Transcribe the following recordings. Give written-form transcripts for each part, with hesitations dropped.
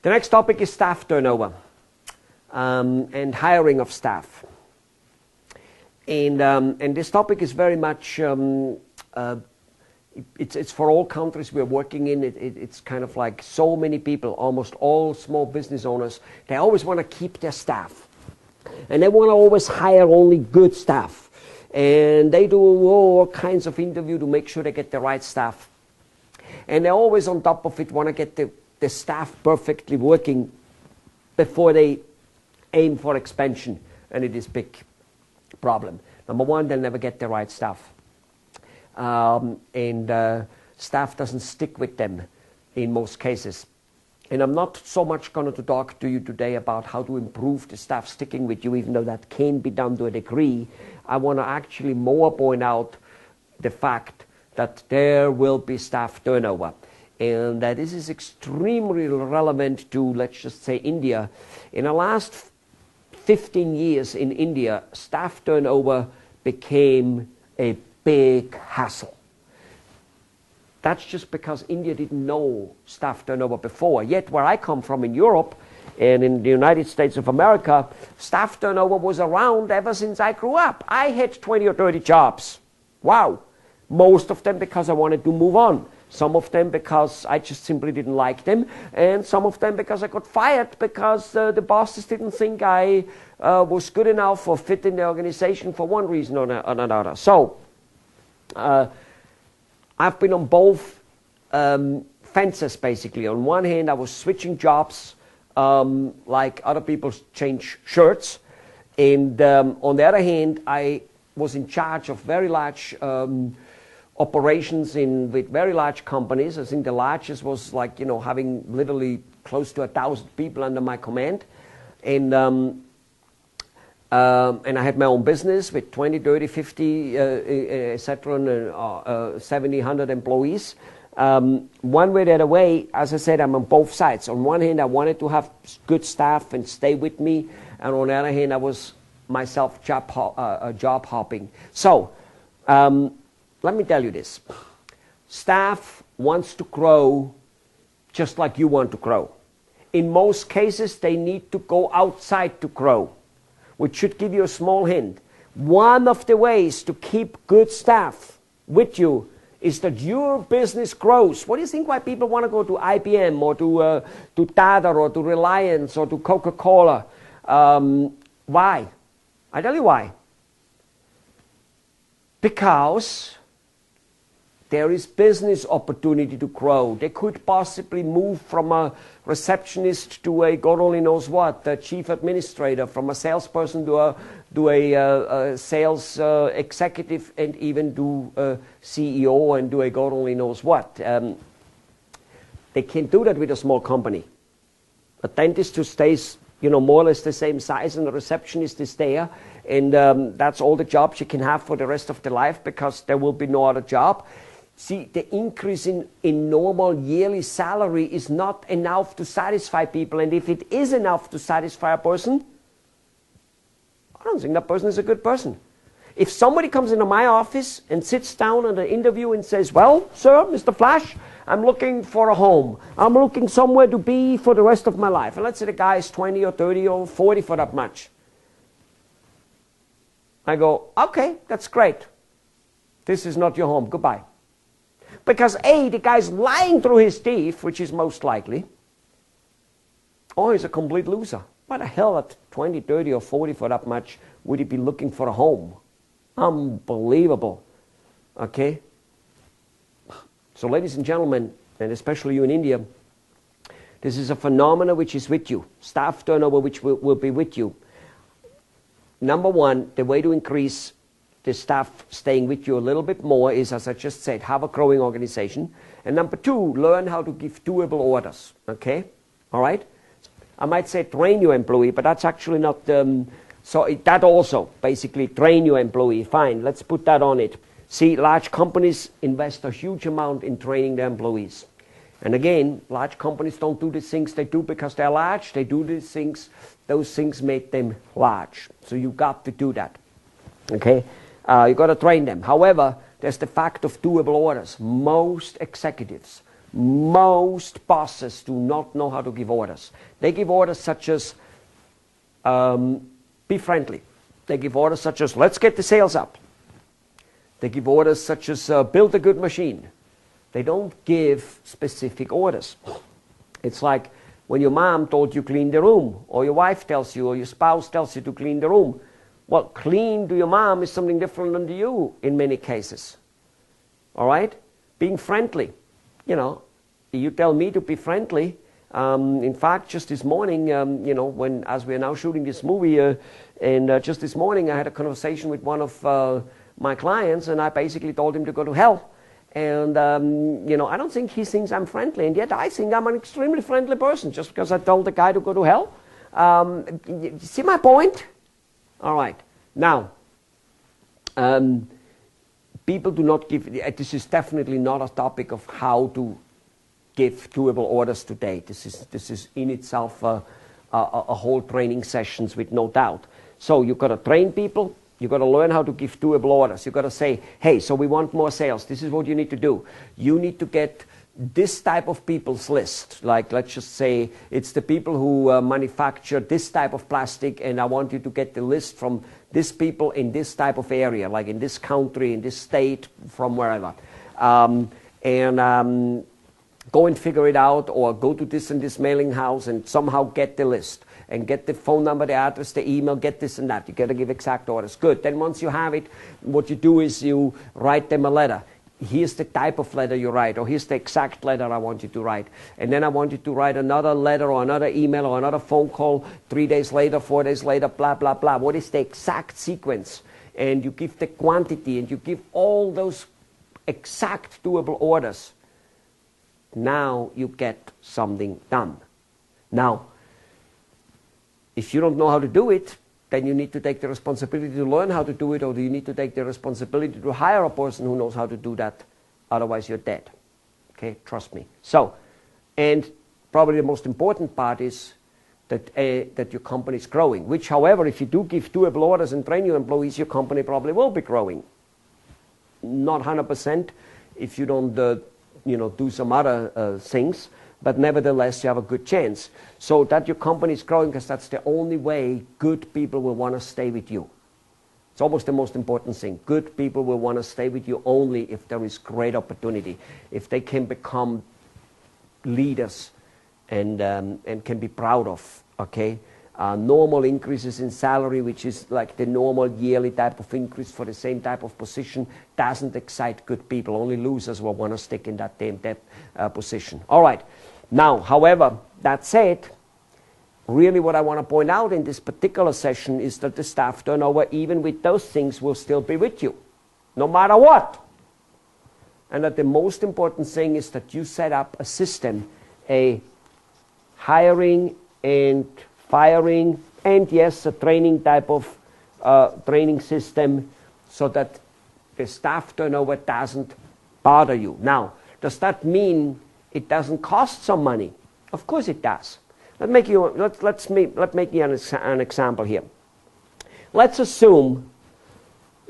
The next topic is staff turnover and hiring of staff. And this topic is very much, it's for all countries we're working in. It's kind of like so many people, almost all small business owners, they always want to keep their staff. And they want to always hire only good staff. And they do all kinds of interview to make sure they get the right staff. And they're always on top of it, want to get the staff perfectly working before they aim for expansion. And it is big problem. Number one, they'll never get the right staff. Staff doesn't stick with them in most cases. And I'm not so much going to talk to you today about how to improve the staff sticking with you, even though that can be done to a degree. I want to actually more point out the fact that there will be staff turnover. And that this is extremely relevant to, let's just say, India. In the last 15 years in India, staff turnover became a big hassle. That's just because India didn't know staff turnover before. Yet where I come from in Europe and in the United States of America, staff turnover was around ever since I grew up. I had 20 or 30 jobs. Wow. Most of them because I wanted to move on. Some of them because I just simply didn't like them, and some of them because I got fired because the bosses didn't think I was good enough or fit in the organization for one reason or another. So I've been on both fences basically. On one hand, I was switching jobs like other people change shirts, and on the other hand, I was in charge of very large operations with very large companies. I think the largest was like, having literally close to 1,000 people under my command. And I had my own business with 20, 30, 50, etc., 70, 100 employees. One way or the other way, as I said, I'm on both sides. On one hand, I wanted to have good staff and stay with me. And on the other hand, I was myself job hopping. So, let me tell you this. Staff wants to grow just like you want to grow. In most cases, they need to go outside to grow, which should give you a small hint. One of the ways to keep good staff with you is that your business grows. What do you think why people want to go to IBM or to Tata or to Reliance or to Coca-Cola? Why? I tell you why. Because there is business opportunity to grow. They could possibly move from a receptionist to a God only knows what, a chief administrator, from a salesperson to a sales executive, and even do a CEO and do a God only knows what. They can't do that with a small company. A dentist who stays, more or less the same size, and a receptionist is there, and that's all the jobs you can have for the rest of their life because there will be no other job. See, the increase in normal yearly salary is not enough to satisfy people. And if it is enough to satisfy a person, I don't think that person is a good person. If somebody comes into my office and sits down on an interview and says, well, sir, Mr. Flash, I'm looking for a home. I'm looking somewhere to be for the rest of my life. And let's say the guy is 20 or 30 or 40 for that much. I go, okay, that's great. This is not your home. Goodbye. Because A, the guy's lying through his teeth, which is most likely, or he's a complete loser. Why the hell at 20, 30, or 40 for that much would he be looking for a home? Unbelievable. Okay? So ladies and gentlemen, and especially you in India, this is a phenomenon which is with you. Staff turnover which will be with you. Number one, the way to increase the staff staying with you a little bit more is, as I just said, have a growing organization. And number two, learn how to give doable orders. Okay? All right? I might say train your employee, but that's actually not... that also, basically, train your employee. Fine, let's put that on it. See, large companies invest a huge amount in training their employees. And again, large companies don't do the things they do because they're large. They do these things, those things make them large. So you got to do that. Okay? You got to train them. However, there's the fact of doable orders. Most executives, Most bosses do not know how to give orders. They give orders such as be friendly. They give orders such as let's get the sales up. They give orders such as build a good machine. They don't give specific orders. It's like when your mom told you clean the room, or your wife tells you, or your spouse tells you to clean the room. Well, clean to your mom is something different than to you in many cases. All right? Being friendly. You know, you tell me to be friendly. In fact, just this morning, you know, as we are now shooting this movie, and just this morning I had a conversation with one of my clients, and I basically told him to go to hell. And, you know, I don't think he thinks I'm friendly, and yet I think I'm an extremely friendly person just because I told the guy to go to hell. You see my point? All right. Now, people do not give, this is definitely not a topic of how to give doable orders today. This is in itself a whole training sessions with no doubt. So you've got to train people. You've got to learn how to give doable orders. You've got to say, hey, so we want more sales. This is what you need to do. You need to get this type of people's list. Like, let's just say it's the people who manufacture this type of plastic, and I want you to get the list from this people in this type of area, like in this country, in this state, from wherever. Go and figure it out, or go to this and this mailing house and somehow get the list. And get the phone number, the address, the email, get this and that. You got to give exact orders. Good. Then once you have it, what you do is you write them a letter. Here's the type of letter you write, or here's the exact letter I want you to write. And then I want you to write another letter or another email or another phone call 3 days later, 4 days later, blah, blah, blah. What is the exact sequence? And you give the quantity, and you give all those exact doable orders. Now you get something done. Now, if you don't know how to do it, then you need to take the responsibility to learn how to do it, or do you need to take the responsibility to hire a person who knows how to do that? Otherwise, you're dead. Okay, trust me. So, and probably the most important part is that your company is growing, which, however, if you do give doable orders and train your employees, your company probably will be growing. Not 100% if you don't do some other things. But nevertheless, you have a good chance. So that your company is growing, because that's the only way good people will want to stay with you. It's almost the most important thing. Good people will want to stay with you only if there is great opportunity, if they can become leaders and can be proud of, okay? Normal increases in salary, which is like the normal yearly type of increase for the same type of position, doesn't excite good people. Only losers will want to stick in that same position. All right. Now, however, that said, really what I want to point out in this particular session is that the staff turnover, even with those things, will still be with you, no matter what. And that the most important thing is that you set up a system, a hiring and firing, and yes, a training type of training system, so that the staff turnover doesn't bother you. Now, does that mean it doesn't cost some money? Of course it does. Let's make an example here. Let's assume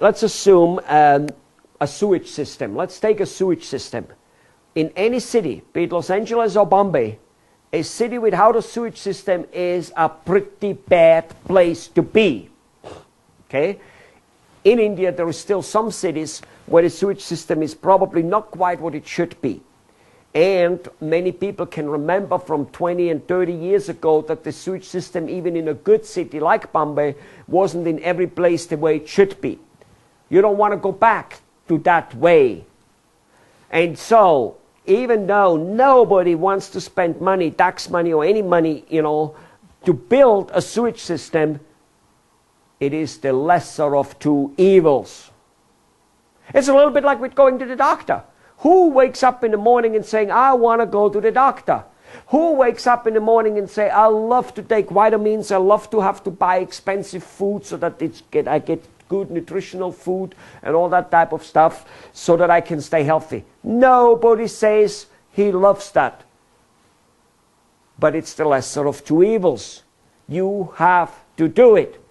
a sewage system. Let's take a sewage system. In any city, be it Los Angeles or Bombay, a city without a sewage system is a pretty bad place to be. Okay? In India, there are still some cities where the sewage system is probably not quite what it should be. And many people can remember from 20 and 30 years ago that the sewage system, even in a good city like Bombay, wasn't in every place the way it should be. You don't want to go back to that way. And so, even though nobody wants to spend money, tax money or any money, to build a sewage system, it is the lesser of two evils. It's a little bit like with going to the doctor. Who wakes up in the morning and saying, I want to go to the doctor? Who wakes up in the morning and say, I love to take vitamins, I love to have to buy expensive food so that I get good nutritional food and all that type of stuff so that I can stay healthy? Nobody says he loves that. But it's the lesser of two evils. You have to do it.